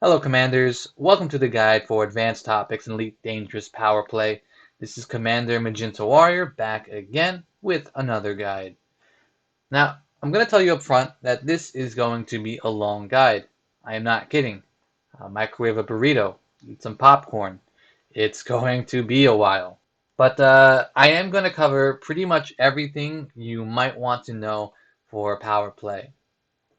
Hello Commanders, welcome to the guide for Advanced Topics in Elite Dangerous Power Play. This is Commander Magenta Warrior back again with another guide. Now, I'm going to tell you up front that this is going to be a long guide. I am not kidding. Microwave a burrito, eat some popcorn. It's going to be a while. But I am going to cover pretty much everything you might want to know for Power Play.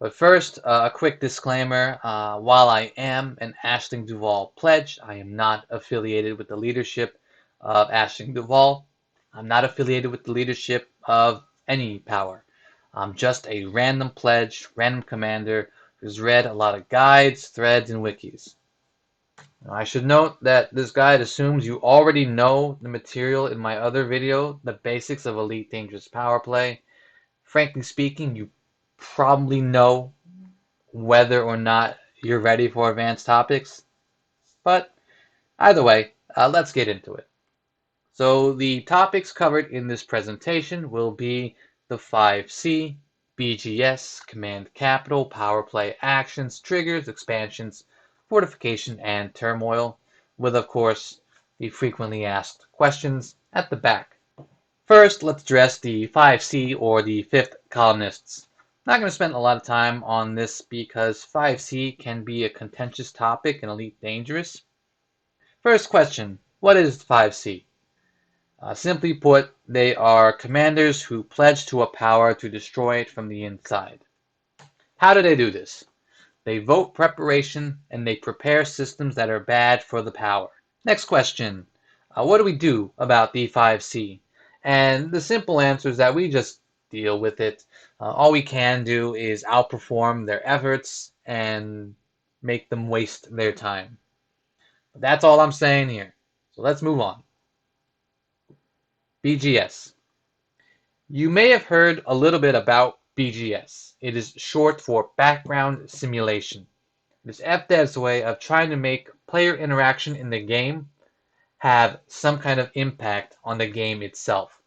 But first, a quick disclaimer. While I am an Aisling Duval pledge, I am not affiliated with the leadership of Aisling Duval. I'm not affiliated with the leadership of any power. I'm just a random pledge, random commander who's read a lot of guides, threads, and wikis. Now, I should note that this guide assumes you already know the material in my other video, the basics of Elite Dangerous Power Play. Frankly speaking, you probably know whether or not you're ready for advanced topics. But either way, let's get into it. So the topics covered in this presentation will be the 5C, BGS, Command Capital, Power Play Actions, Triggers, Expansions, Fortification, and Turmoil, with of course the frequently asked questions at the back. First, let's address the 5C or the fifth colonists. I'm not going to spend a lot of time on this because 5C can be a contentious topic in Elite Dangerous. First question, what is 5C? Simply put, they are commanders who pledge to a power to destroy it from the inside. How do they do this? They vote preparation and they prepare systems that are bad for the power. Next question, what do we do about the 5C? And the simple answer is that we just deal with it. All we can do is outperform their efforts and make them waste their time. That's all I'm saying here. So let's move on. BGS. You may have heard a little bit about BGS. It is short for background simulation. It is FDev's way of trying to make player interaction in the game have some kind of impact on the game itself.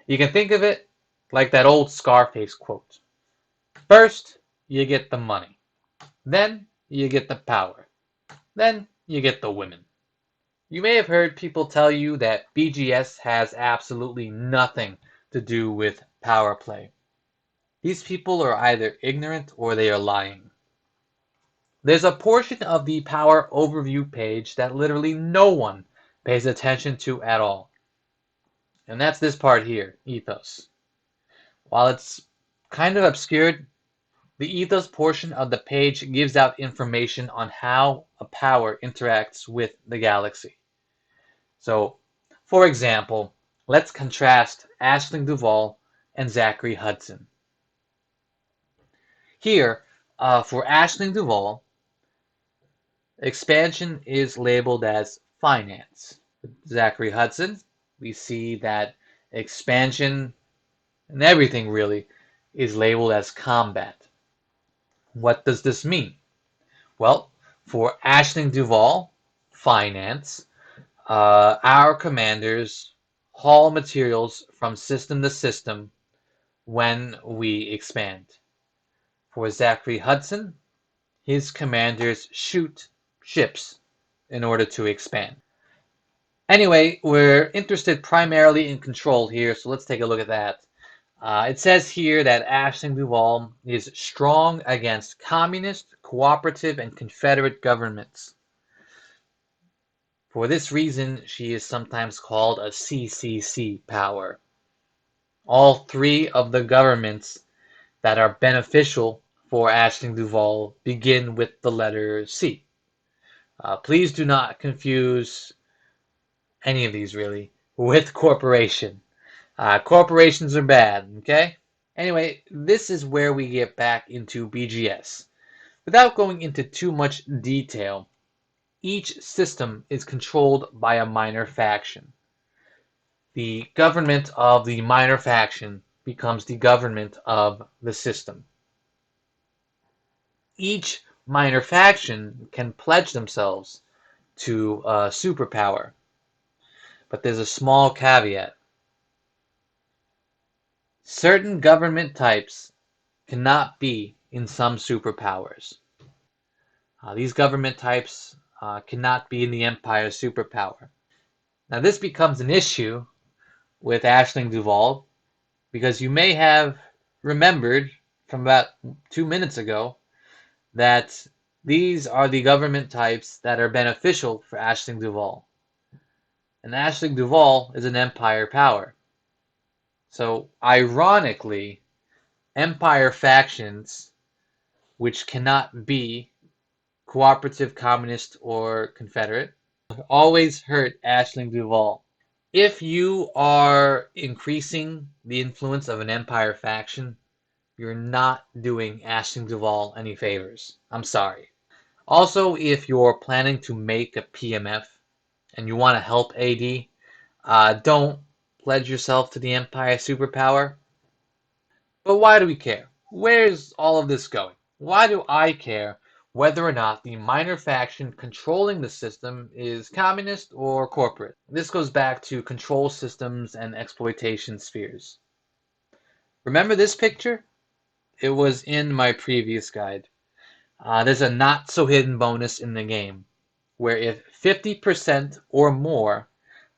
You can think of it like that old Scarface quote. First, you get the money. Then, you get the power. Then, you get the women. You may have heard people tell you that BGS has absolutely nothing to do with power play. These people are either ignorant or they are lying. There's a portion of the power overview page that literally no one pays attention to at all. And that's this part here, ethos. While it's kind of obscured, the ethos portion of the page gives out information on how a power interacts with the galaxy. So, for example, let's contrast Aisling Duval and Zachary Hudson. Here, for Aisling Duval, expansion is labeled as finance. With Zachary Hudson, we see that expansion and everything really is labeled as combat. What does this mean? Well, for Aisling Duval, finance, our commanders haul materials from system to system when we expand. For Zachary Hudson, his commanders shoot ships in order to expand. Anyway, we're interested primarily in control here, so let's take a look at that. It says here that Aisling Duval is strong against communist, cooperative, and confederate governments. For this reason, she is sometimes called a CCC power. All three of the governments that are beneficial for Aisling Duval begin with the letter C. Please do not confuse any of these really with corporation. Corporations are bad, okay? Anyway, this is where we get back into BGS. Without going into too much detail, each system is controlled by a minor faction. The government of the minor faction becomes the government of the system. Each minor faction can pledge themselves to a superpower, but there's a small caveat. Certain government types cannot be in some superpowers. These government types cannot be in the Empire superpower. Now, this becomes an issue with Aisling Duval because you may have remembered from about 2 minutes ago that these are the government types that are beneficial for Aisling Duval. And Aisling Duval is an Empire power. So, ironically, Empire factions, which cannot be cooperative, communist, or Confederate, always hurt Aisling Duval. If you are increasing the influence of an Empire faction, you're not doing Aisling Duval any favors. I'm sorry. Also, if you're planning to make a PMF and you want to help AD, don't pledge yourself to the Empire superpower. But why do we care? Where's all of this going? Why do I care whether or not the minor faction controlling the system is communist or corporate? This goes back to control systems and exploitation spheres. Remember this picture? It was in my previous guide. There's a not so hidden bonus in the game where if 50% or more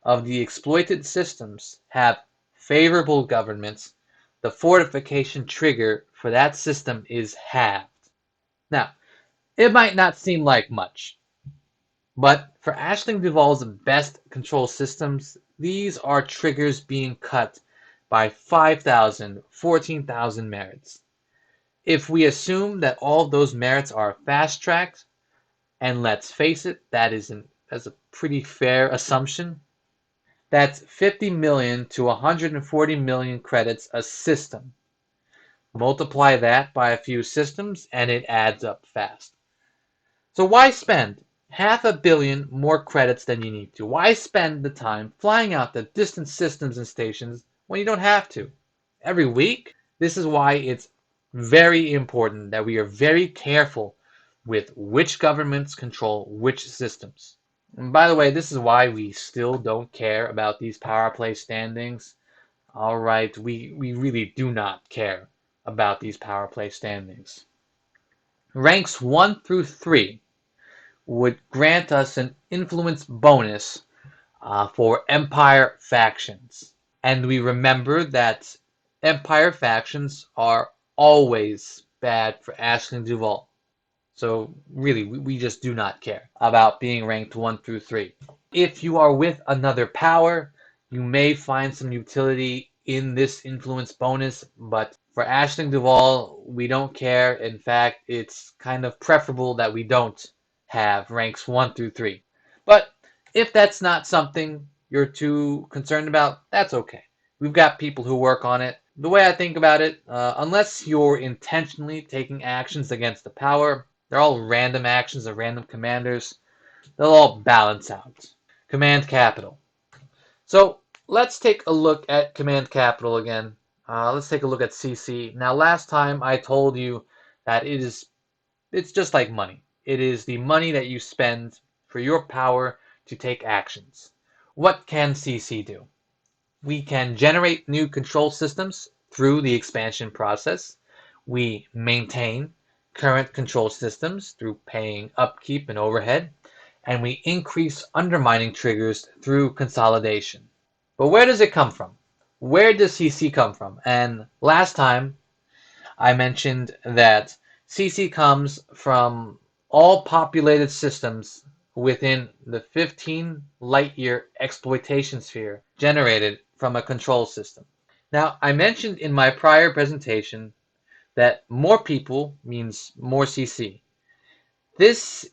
of the exploited systems have favorable governments, the fortification trigger for that system is halved. Now, it might not seem like much, but for Aisling Duval's best control systems, these are triggers being cut by 5,000, 14,000 merits. If we assume that all of those merits are fast-tracked, and let's face it, that's a pretty fair assumption, that's 50 million to 140 million credits a system. Multiply that by a few systems and it adds up fast. So why spend $500 million more credits than you need to? Why spend the time flying out to distant systems and stations when you don't have to? Every week? This is why it's very important that we are very careful with which governments control which systems. And by the way, this is why we still don't care about these power play standings. All right, we really do not care about these power play standings. Ranks 1 through 3 would grant us an influence bonus for Empire factions. And we remember that Empire factions are always bad for Aisling Duval. So really, we just do not care about being ranked 1 through 3. If you are with another power, you may find some utility in this influence bonus, but for Aisling Duval, we don't care. In fact, it's kind of preferable that we don't have ranks 1 through 3. But if that's not something you're too concerned about, that's okay. We've got people who work on it. The way I think about it, unless you're intentionally taking actions against the power, they're all random actions of random commanders. They'll all balance out. Command capital. So let's take a look at command capital again. Let's take a look at CC. Now last time I told you that it's just like money. It is the money that you spend for your power to take actions. What can CC do? We can generate new control systems through the expansion process. We maintain current control systems through paying upkeep and overhead. And we increase undermining triggers through consolidation. But where does it come from? Where does CC come from? And last time I mentioned that CC comes from all populated systems within the 15 light-year exploitation sphere generated from a control system. Now, I mentioned in my prior presentation that more people means more CC. This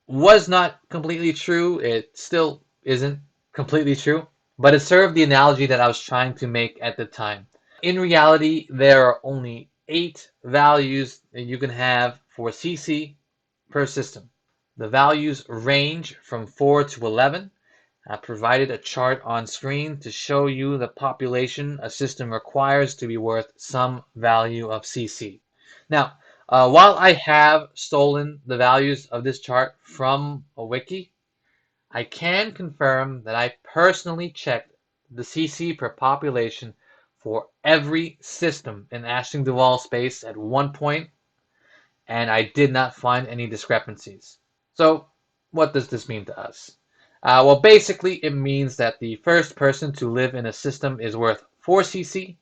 was not completely true. It still isn't completely true, but it served the analogy that I was trying to make at the time. In reality, there are only 8 values that you can have for CC per system. The values range from 4 to 11. I provided a chart on screen to show you the population a system requires to be worth some value of CC. Now, while I have stolen the values of this chart from a wiki, I can confirm that I personally checked the CC per population for every system in Aisling Duval space at one point, and I did not find any discrepancies. So what does this mean to us? Well, basically, it means that the first person to live in a system is worth 4 CC,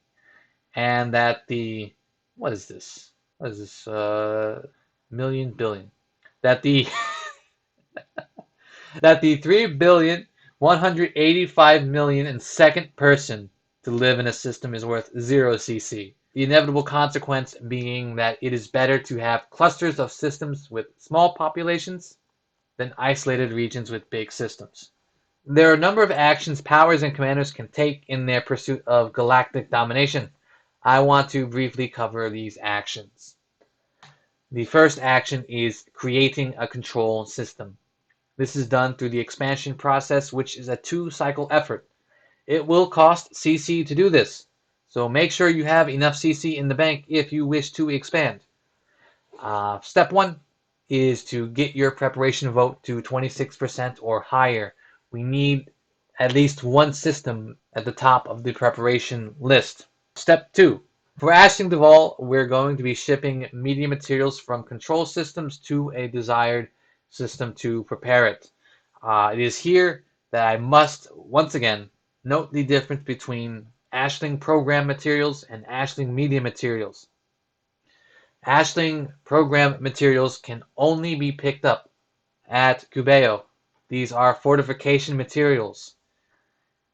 and that the what is this? What is this? Million billion. That the that the 3,185,000,000 and second person to live in a system is worth 0 CC. The inevitable consequence being that it is better to have clusters of systems with small populations than isolated regions with big systems. There are a number of actions powers and commanders can take in their pursuit of galactic domination. I want to briefly cover these actions. The first action is creating a control system. This is done through the expansion process, which is a 2-cycle effort. It will cost CC to do this, so make sure you have enough CC in the bank if you wish to expand. Step 1 is to get your preparation vote to 26% or higher. We need at least one system at the top of the preparation list. Step 2. For Aisling Duval, we're going to be shipping media materials from control systems to a desired system to prepare it. It is here that I must, once again, note the difference between Aisling program materials and Aisling media materials. Aisling program materials can only be picked up at Cubeo. These are fortification materials.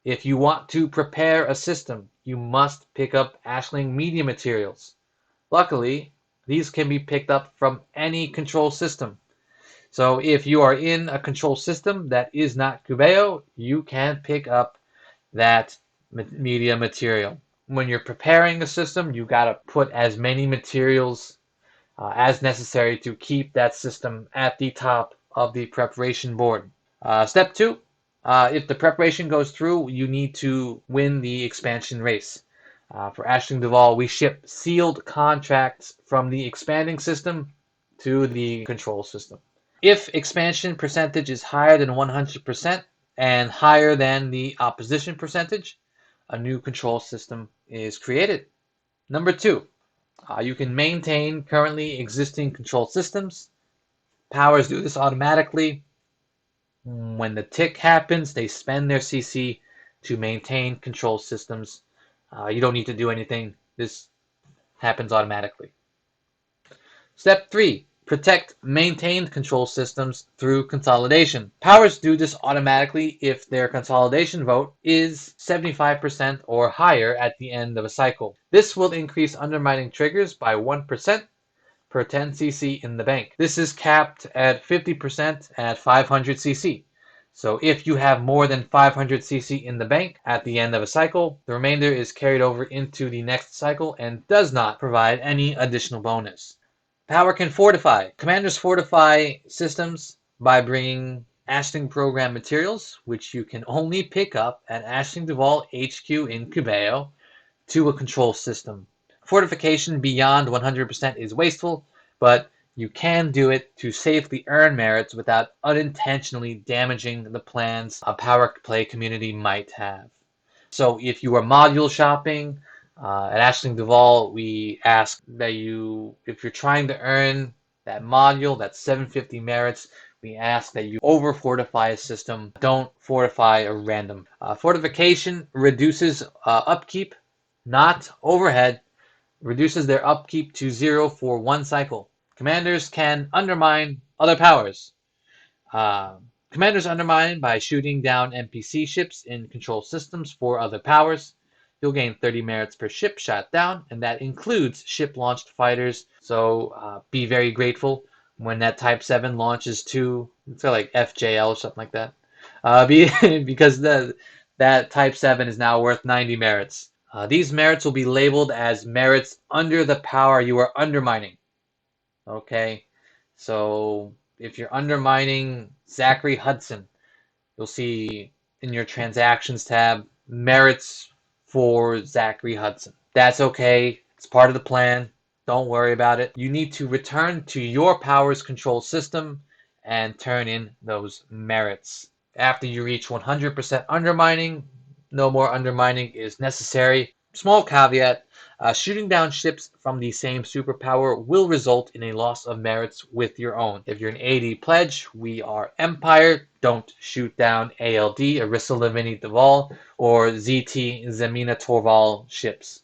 If you want to prepare a system, you must pick up Aisling media materials. Luckily, these can be picked up from any control system. So if you are in a control system that is not Cubeo, you can pick up that media material. When you're preparing a system, you got to put as many materials as necessary to keep that system at the top of the preparation board. Step 2, if the preparation goes through, you need to win the expansion race. For Aisling Duval, we ship sealed contracts from the expanding system to the control system. If expansion percentage is higher than 100% and higher than the opposition percentage, a new control system is created. Number 2, you can maintain currently existing control systems. Powers do this automatically. When the tick happens, they spend their CC to maintain control systems. You don't need to do anything. This happens automatically. Step 3. Protect maintained control systems through consolidation. Powers do this automatically if their consolidation vote is 75% or higher at the end of a cycle. This will increase undermining triggers by 1% per 10 CC in the bank. This is capped at 50% at 500 CC. So if you have more than 500 CC in the bank at the end of a cycle, the remainder is carried over into the next cycle and does not provide any additional bonus. Power can fortify. Commanders fortify systems by bringing Aisling program materials, which you can only pick up at Aisling Duval HQ in Cubeo, to a control system. Fortification beyond 100% is wasteful, but you can do it to safely earn merits without unintentionally damaging the plans a Powerplay community might have. So if you are module shopping, at Aisling Duval, we ask that if you're trying to earn that module, that 750 merits, we ask that you over fortify a system. Don't fortify a random. Fortification reduces upkeep, not overhead, reduces their upkeep to 0 for 1 cycle. Commanders can undermine other powers. Commanders undermine by shooting down NPC ships in control systems for other powers. You'll gain 30 merits per ship shot down, and that includes ship-launched fighters. So be very grateful when that Type 7 launches to, it's like FJL or something like that. Because that Type 7 is now worth 90 merits. These merits will be labeled as merits under the power you are undermining. Okay, so if you're undermining Zachary Hudson, you'll see in your transactions tab merits for Zachary Hudson. That's okay. It's part of the plan. Don't worry about it. You need to return to your powers control system and turn in those merits. After you reach 100% undermining, no more undermining is necessary. Small caveat, shooting down ships from the same superpower will result in a loss of merits with your own. If you're an AD pledge, we are Empire, don't shoot down ALD, Aisling Duval, or ZT Zemina Torval ships.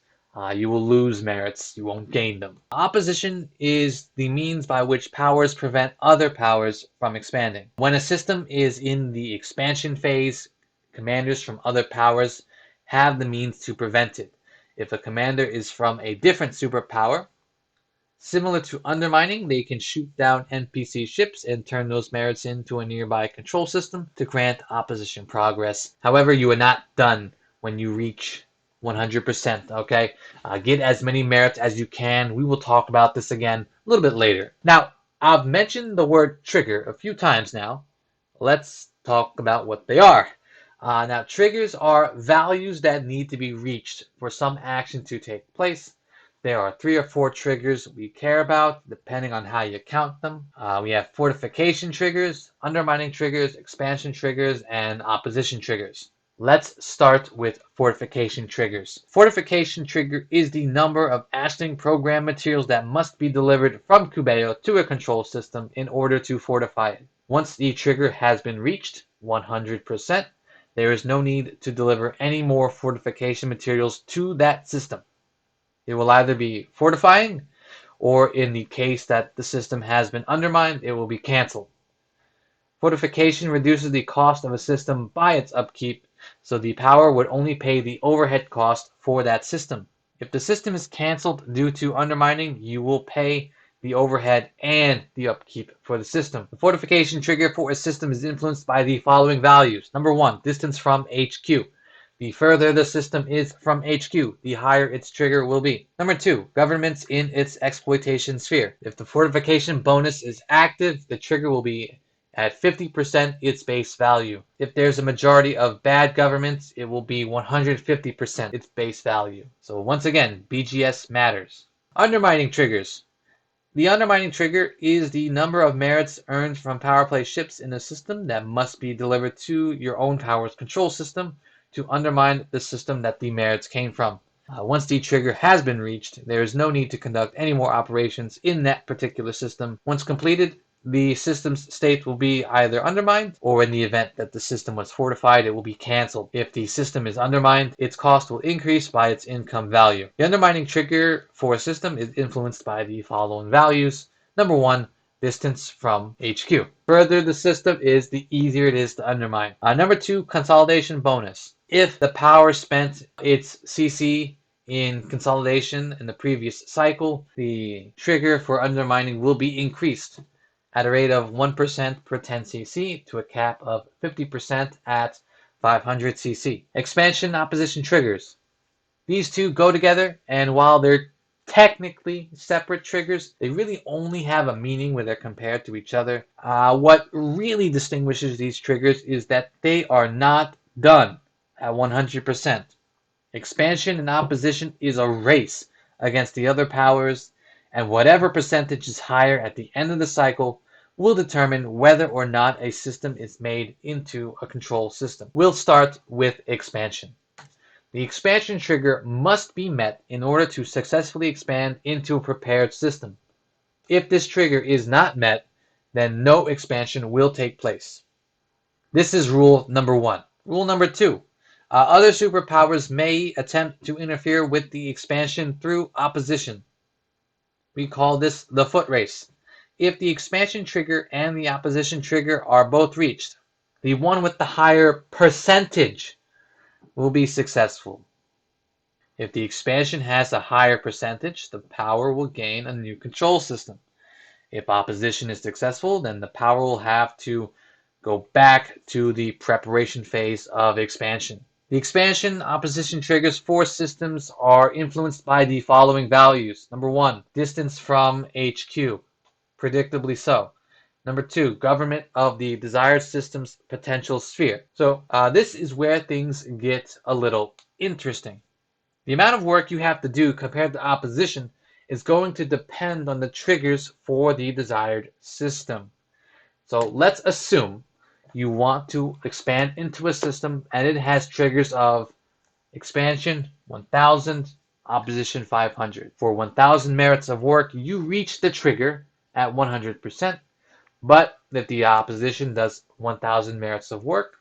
You will lose merits, you won't gain them. Opposition is the means by which powers prevent other powers from expanding. When a system is in the expansion phase, commanders from other powers have the means to prevent it. If a commander is from a different superpower, similar to undermining, they can shoot down NPC ships and turn those merits into a nearby control system to grant opposition progress. However, you are not done when you reach 100%, okay? Get as many merits as you can. We will talk about this again a little bit later. Now, I've mentioned the word trigger a few times now. Let's talk about what they are. Now, triggers are values that need to be reached for some action to take place. There are 3 or 4 triggers we care about, depending on how you count them. We have fortification triggers, undermining triggers, expansion triggers, and opposition triggers. Let's start with fortification triggers. Fortification trigger is the number of Aisling program materials that must be delivered from Kubeo to a control system in order to fortify it. Once the trigger has been reached, 100%, there is no need to deliver any more fortification materials to that system. It will either be fortifying, or in the case that the system has been undermined, it will be cancelled. Fortification reduces the cost of a system by its upkeep, so the power would only pay the overhead cost for that system. If the system is cancelled due to undermining, you will pay the overhead and the upkeep for the system. The fortification trigger for a system is influenced by the following values. Number 1, distance from HQ. The further the system is from HQ, the higher its trigger will be. Number 2, governments in its exploitation sphere. If the fortification bonus is active, the trigger will be at 50% its base value. If there's a majority of bad governments, it will be 150% its base value. So once again, BGS matters. Undermining triggers. The undermining trigger is the number of merits earned from powerplay ships in a system that must be delivered to your own power's control system to undermine the system that the merits came from. Once the trigger has been reached, there is no need to conduct any more operations in that particular system. Once completed, the system's state will be either undermined, or in the event that the system was fortified, it will be cancelled. If the system is undermined, its cost will increase by its income value. The undermining trigger for a system is influenced by the following values. Number 1, distance from HQ. Further the system is, the easier it is to undermine. Number 2, consolidation bonus. If the power spent its CC in consolidation in the previous cycle, the trigger for undermining will be increased at a rate of 1% per 10 cc to a cap of 50% at 500 cc. Expansion opposition triggers. These two go together, and while they're technically separate triggers, they really only have a meaning when they're compared to each other. What really distinguishes these triggers is that they are not done at 100%. Expansion and opposition is a race against the other powers, and whatever percentage is higher at the end of the cycle will determine whether or not a system is made into a control system. We'll start with expansion. The expansion trigger must be met in order to successfully expand into a prepared system. If this trigger is not met, then no expansion will take place. This is rule number 1. Rule number 2. Other superpowers may attempt to interfere with the expansion through opposition. We call this the foot race. If the expansion trigger and the opposition trigger are both reached, the one with the higher percentage will be successful. If the expansion has a higher percentage, the power will gain a new control system. If opposition is successful, then the power will have to go back to the preparation phase of expansion. The expansion opposition triggers for systems are influenced by the following values. Number 1, distance from HQ, predictably so. Number 2, government of the desired system's potential sphere. So this is where things get a little interesting. The amount of work you have to do compared to opposition is going to depend on the triggers for the desired system. So let's assume you want to expand into a system and it has triggers of Expansion 1000, opposition 500. For 1000 merits of work, you reach the trigger at 100%, but if the opposition does 1000 merits of work,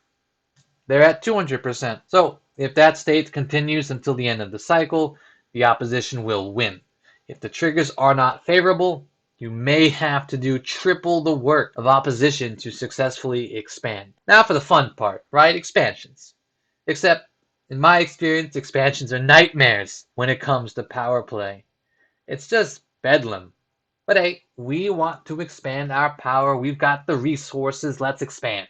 they're at 200%. So if that state continues until the end of the cycle, the opposition will win. If the triggers are not favorable, you may have to do triple the work of opposition to successfully expand. Now for the fun part, right? Expansions. Except, in my experience, expansions are nightmares when it comes to power play. It's just bedlam. But hey, we want to expand our power. We've got the resources. Let's expand.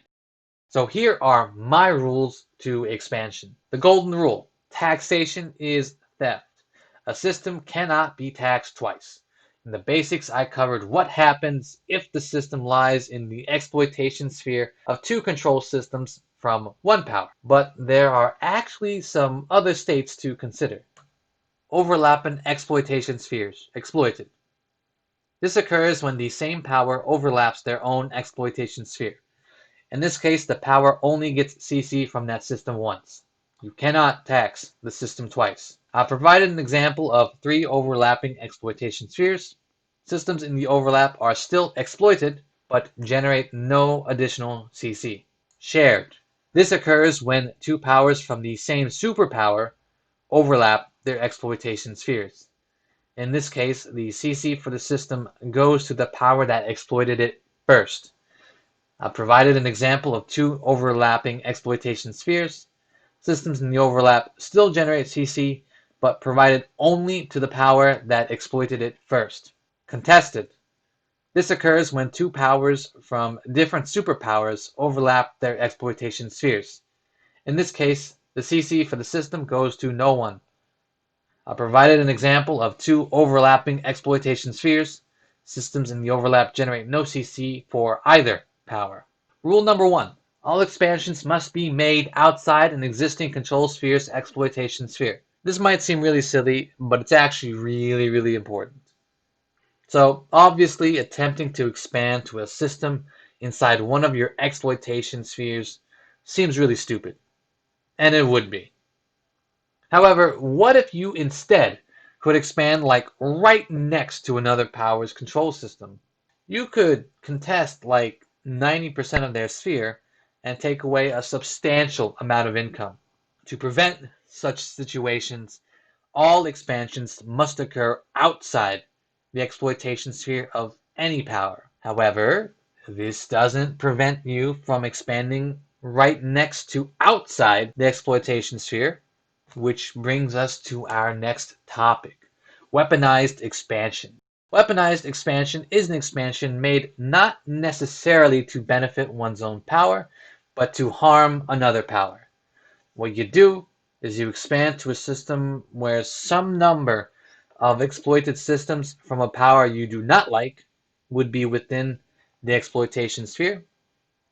So here are my rules to expansion. The golden rule: taxation is theft. A system cannot be taxed twice. In the basics, I covered what happens if the system lies in the exploitation sphere of two control systems from one power. But there are actually some other states to consider. Overlapping exploitation spheres. Exploited. This occurs when the same power overlaps their own exploitation sphere. In this case, the power only gets CC from that system once. You cannot tax the system twice. I've provided an example of 3 overlapping exploitation spheres. Systems in the overlap are still exploited, but generate no additional CC. Shared. This occurs when 2 powers from the same superpower overlap their exploitation spheres. In this case, the CC for the system goes to the power that exploited it first. I've provided an example of 2 overlapping exploitation spheres. Systems in the overlap still generate CC, but provided only to the power that exploited it first. Contested. This occurs when 2 powers from different superpowers overlap their exploitation spheres. In this case, the CC for the system goes to no one. I provided an example of 2 overlapping exploitation spheres. Systems in the overlap generate no CC for either power. Rule number 1. All expansions must be made outside an existing control sphere's exploitation sphere. This might seem really silly, but it's actually really important. So, obviously, attempting to expand to a system inside one of your exploitation spheres seems really stupid. And it would be. However, what if you instead could expand like right next to another power's control system? You could contest like 90% of their sphere and take away a substantial amount of income. To prevent such situations, all expansions must occur outside the exploitation sphere of any power. However, this doesn't prevent you from expanding right next to outside the exploitation sphere, which brings us to our next topic: weaponized expansion. Weaponized expansion is an expansion made not necessarily to benefit one's own power, but to harm another power. What you do is you expand to a system where some number of exploited systems from a power you do not like would be within the exploitation sphere.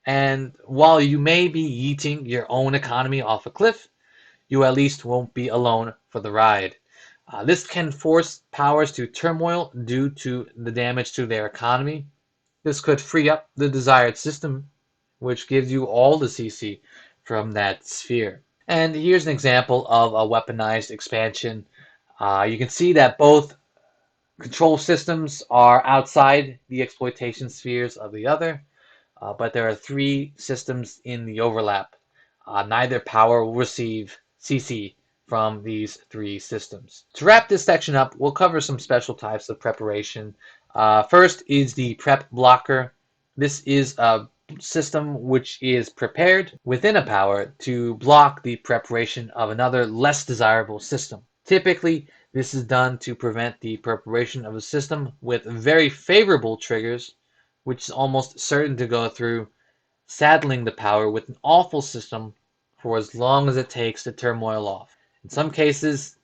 And while you may be yeeting your own economy off a cliff, you at least won't be alone for the ride. This can force powers to turmoil due to the damage to their economy. This could free up the desired system, which gives you all the CC from that sphere. And here's an example of a weaponized expansion. You can see that both control systems are outside the exploitation spheres of the other, but there are 3 systems in the overlap. Neither power will receive CC from these 3 systems. To wrap this section up, we'll cover some special types of preparation. First is the prep blocker. This is a system which is prepared within a power to block the preparation of another less desirable system. Typically, this is done to prevent the preparation of a system with very favorable triggers, which is almost certain to go through, saddling the power with an awful system for as long as it takes to turmoil off. In some cases,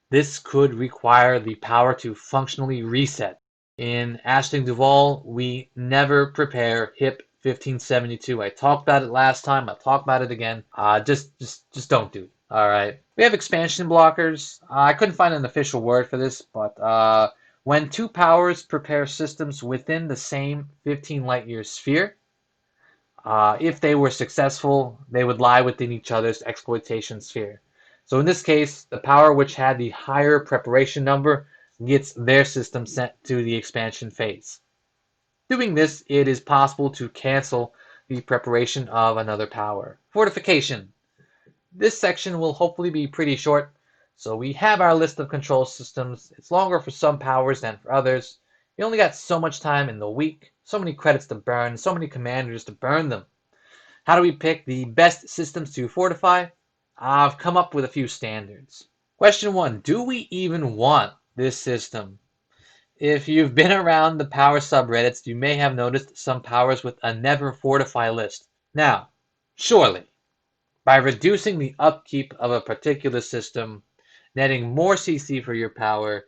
this could require the power to functionally reset. In Aisling Duval, we never prepare HIP 1572. I talked about it last time. I'll talk about it again. Just don't do it. All right. We have expansion blockers. I couldn't find an official word for this, but when 2 powers prepare systems within the same 15 light year sphere, if they were successful, they would lie within each other's exploitation sphere. So in this case, the power which had the higher preparation number gets their system sent to the expansion phase. Doing this, it is possible to cancel the preparation of another power. Fortification. This section will hopefully be pretty short. So we have our list of control systems. It's longer for some powers than for others. You only got so much time in the week, so many credits to burn, so many commanders to burn them. How do we pick the best systems to fortify? I've come up with a few standards. Question 1. Do we even want this system? If you've been around the power subreddits, you may have noticed some powers with a never fortify list. Now, surely, by reducing the upkeep of a particular system, netting more CC for your power,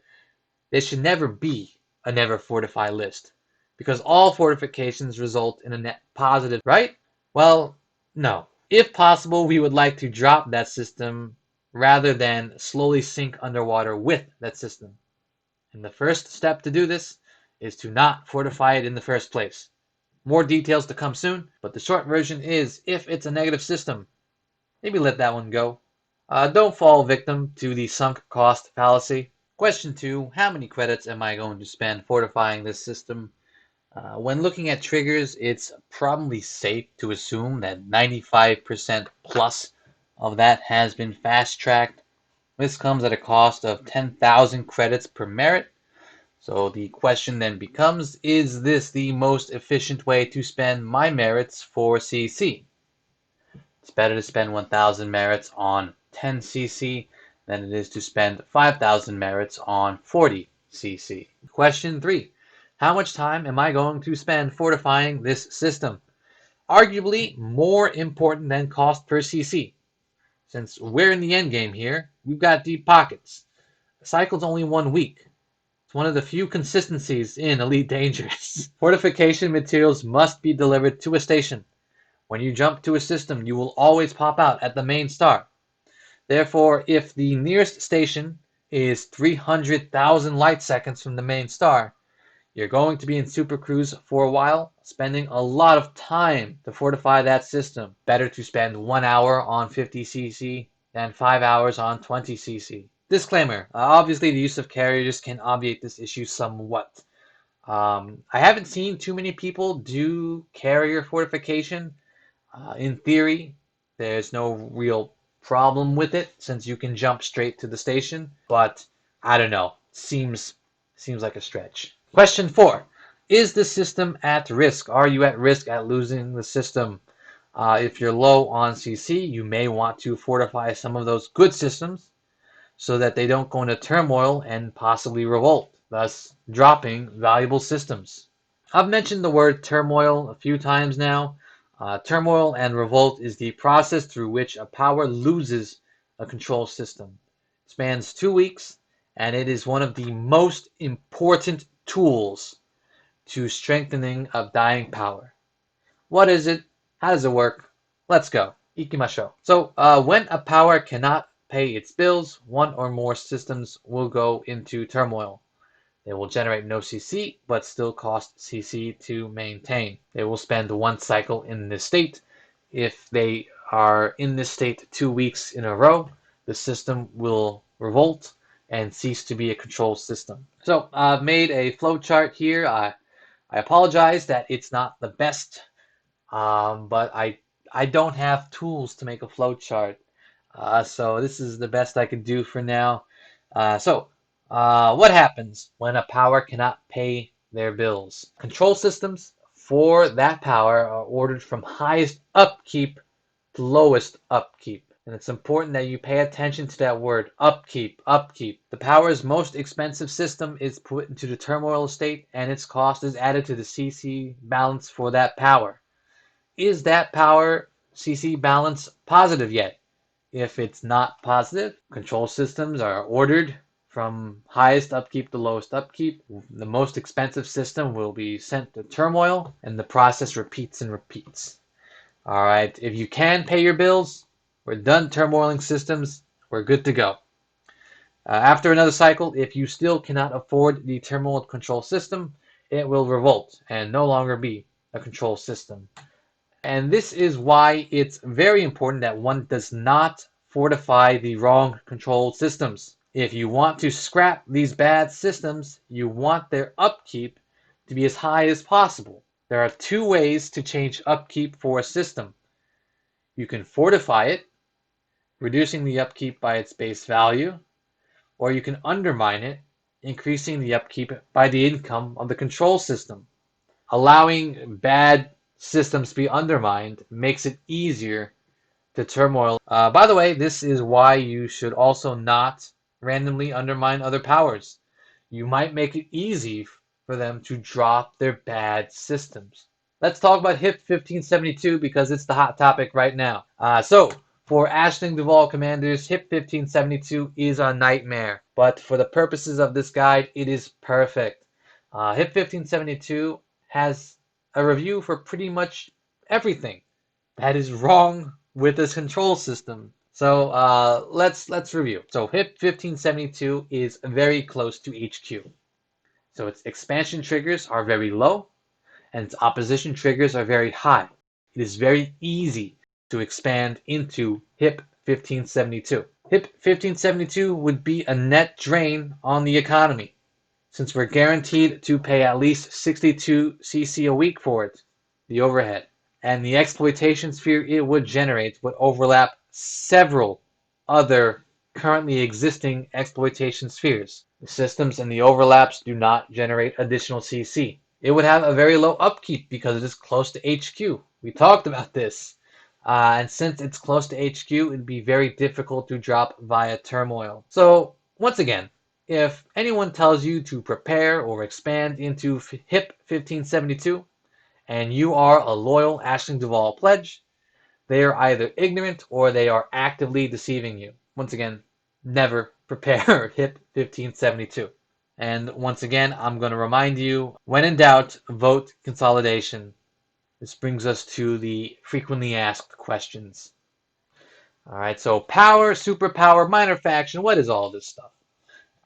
there should never be a never fortify list, because all fortifications result in a net positive, right? Well, no. If possible, we would like to drop that system rather than slowly sink underwater with that system. And the first step to do this is to not fortify it in the first place. More details to come soon, but the short version is if it's a negative system, maybe let that one go. Don't fall victim to the sunk cost fallacy. Question 2, how many credits am I going to spend fortifying this system? When looking at triggers, it's probably safe to assume that 95% plus of that has been fast-tracked. This comes at a cost of 10,000 credits per merit. So the question then becomes, is this the most efficient way to spend my merits for CC? It's better to spend 1,000 merits on 10 CC than it is to spend 5,000 merits on 40 CC. Question 3. How much time am I going to spend fortifying this system? Arguably more important than cost per CC. Since we're in the endgame here, we've got deep pockets. The cycle's only 1 week. It's one of the few consistencies in Elite Dangerous. Fortification materials must be delivered to a station. When you jump to a system, you will always pop out at the main star. Therefore, if the nearest station is 300,000 light seconds from the main star, you're going to be in Super Cruise for a while, spending a lot of time to fortify that system. Better to spend 1 hour on 50cc than 5 hours on 20cc. Disclaimer, obviously the use of carriers can obviate this issue somewhat. I haven't seen too many people do carrier fortification. In theory, there's no real problem with it since you can jump straight to the station, but I don't know. Seems like a stretch. Question 4. Is the system at risk? Are you at risk at losing the system? If you're low on CC, you may want to fortify some of those good systems so that they don't go into turmoil and possibly revolt, thus dropping valuable systems. I've mentioned the word turmoil a few times now. Turmoil and revolt is the process through which a power loses a control system. It spans 2 weeks, and it is one of the most important tools to strengthening of dying power. What is it? How does it work? Let's go. Ikimashou. So, when a power cannot pay its bills, one or more systems will go into turmoil. They will generate no CC, but still cost CC to maintain. They will spend 1 cycle in this state. If they are in this state 2 weeks in a row, the system will revolt and cease to be a control system. So I've made a flowchart here. I apologize that it's not the best, but I don't have tools to make a flowchart. So this is the best I could do for now. What happens when a power cannot pay their bills? Control systems for that power are ordered from highest upkeep to lowest upkeep. And it's important that you pay attention to that word, upkeep, upkeep. The power's most expensive system is put into the turmoil state, and its cost is added to the CC balance for that power. Is that power CC balance positive yet? If it's not positive, control systems are ordered from highest upkeep to lowest upkeep. The most expensive system will be sent to turmoil, and the process repeats and repeats. All right, if you can pay your bills, we're done turmoiling systems. We're good to go. After another cycle, if you still cannot afford the turmoil control system, it will revolt and no longer be a control system. And this is why it's very important that one does not fortify the wrong control systems. If you want to scrap these bad systems, you want their upkeep to be as high as possible. There are two ways to change upkeep for a system. You can fortify it, reducing the upkeep by its base value, or you can undermine it, increasing the upkeep by the income of the control system. Allowing bad systems to be undermined makes it easier to turmoil. By the way, this is why you should also not randomly undermine other powers. You might make it easy for them to drop their bad systems. Let's talk about HIP 1572 because it's the hot topic right now. For Aisling Duval commanders, HIP 1572 is a nightmare, but for the purposes of this guide, it is perfect. HIP 1572 has a review for pretty much everything that is wrong with this control system. So let's review. So HIP 1572 is very close to HQ. So its expansion triggers are very low, and its opposition triggers are very high. It is very easy to expand into HIP 1572. HIP 1572 would be a net drain on the economy, since we're guaranteed to pay at least 62 CC a week for it, the overhead. And the exploitation sphere it would generate would overlap several other currently existing exploitation spheres. The systems and the overlaps do not generate additional CC. It would have a very low upkeep because it is close to HQ. We talked about this. And since it's close to HQ, it'd be very difficult to drop via turmoil. So, once again, if anyone tells you to prepare or expand into HIP 1572, and you are a loyal Aisling Duval pledge, they are either ignorant or they are actively deceiving you. Once again, never prepare HIP 1572. And once again, I'm going to remind you, when in doubt, vote consolidation. This brings us to the frequently asked questions. All right, so power, superpower, minor faction, what is all this stuff?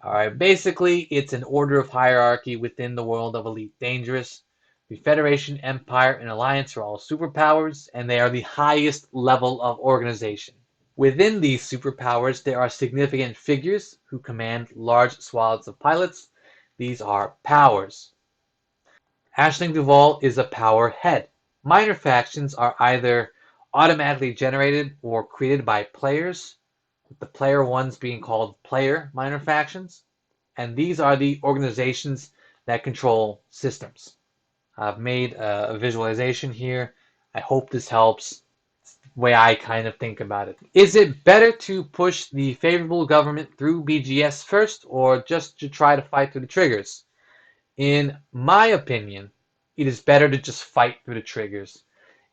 All right, basically, it's an order of hierarchy within the world of Elite Dangerous. The Federation, Empire, and Alliance are all superpowers, and they are the highest level of organization. Within these superpowers, there are significant figures who command large swaths of pilots. These are powers. Aisling Duval is a power head. Minor factions are either automatically generated or created by players, with the player ones being called player minor factions, and these are the organizations that control systems. I've made a visualization here. I hope this helps. It's the way I kind of think about it. Is it better to push the favorable government through BGS first, or just to try to fight through the triggers? In my opinion, it is better to just fight through the triggers.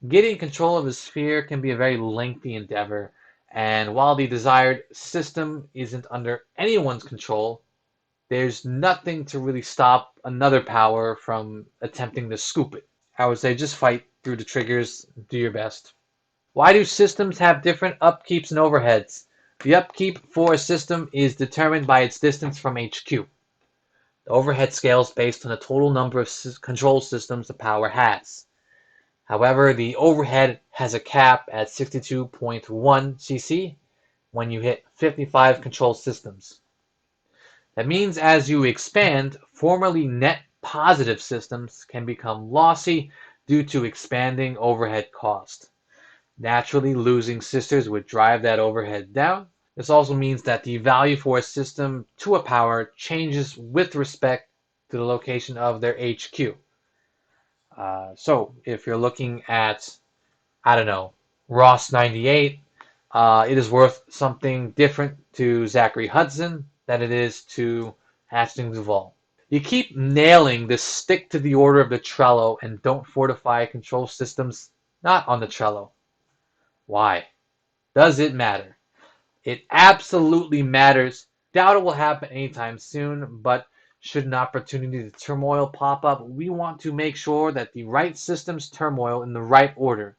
Getting control of a sphere can be a very lengthy endeavor, and while the desired system isn't under anyone's control, there's nothing to really stop another power from attempting to scoop it. I would say just fight through the triggers, do your best. Why do systems have different upkeeps and overheads? The upkeep for a system is determined by its distance from HQ. The overhead scales based on the total number of control systems the power has. However, the overhead has a cap at 62.1 CC when you hit 55 control systems. That means as you expand, formerly net positive systems can become lossy due to expanding overhead cost. Naturally, losing sisters would drive that overhead down. This also means that the value for a system to a power changes with respect to the location of their HQ. So if you're looking at, I don't know, Ross 98, it is worth something different to Zachary Hudson than it is to Aisling Duval. You keep nailing this stick to the order of the Trello and don't fortify control systems not on the Trello. Why? Does it matter? It absolutely matters. Doubt it will happen anytime soon, but should an opportunity to turmoil pop up, we want to make sure that the right systems turmoil in the right order.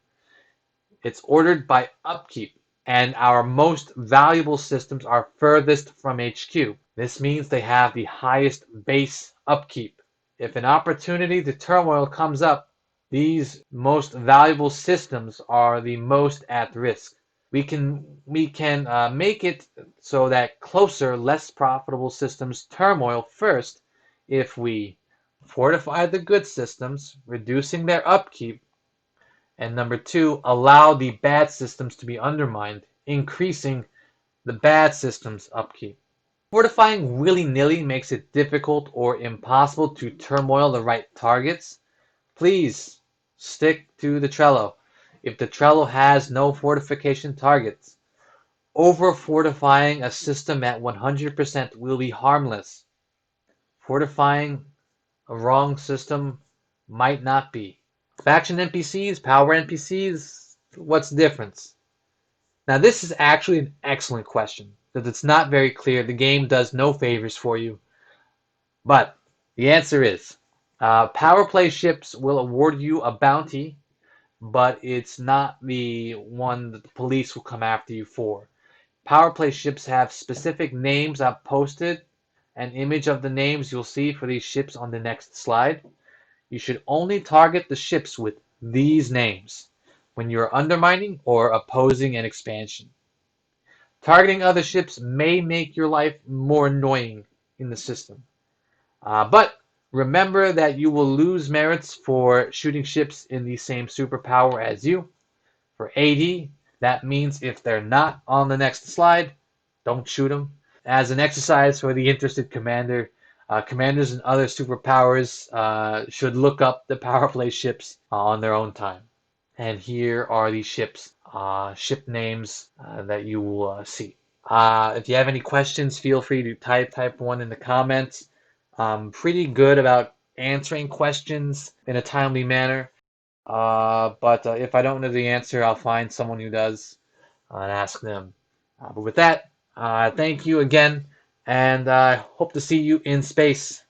It's ordered by upkeep, and our most valuable systems are furthest from HQ. This means they have the highest base upkeep. If an opportunity to turmoil comes up, these most valuable systems are the most at risk. We can make it so that closer, less profitable systems turmoil first if we fortify the good systems, reducing their upkeep, and number two, allow the bad systems to be undermined, increasing the bad systems upkeep. Fortifying willy-nilly makes it difficult or impossible to turmoil the right targets. Please stick to the Trello. If the Trello has no fortification targets, over-fortifying a system at 100% will be harmless. Fortifying a wrong system might not be. Faction NPCs, power NPCs, what's the difference? Now this is actually an excellent question, because it's not very clear. The game does no favors for you. But the answer is, power play ships will award you a bounty, but it's not the one that the police will come after you for. Power play ships have specific names. I've posted an image of the names you'll see for these ships on the next slide. You should only target the ships with these names when you're undermining or opposing an expansion. Targeting other ships may make your life more annoying in the system. But remember that you will lose merits for shooting ships in the same superpower as you. For AD, that means if they're not on the next slide, don't shoot them. As an exercise for the interested commander, commanders and other superpowers should look up the power play ships on their own time. And here are the ships, ship names that you will see. If you have any questions, feel free to type one in the comments. I'm pretty good about answering questions in a timely manner. But if I don't know the answer, I'll find someone who does and ask them. But with that, thank you again, and I hope to see you in space.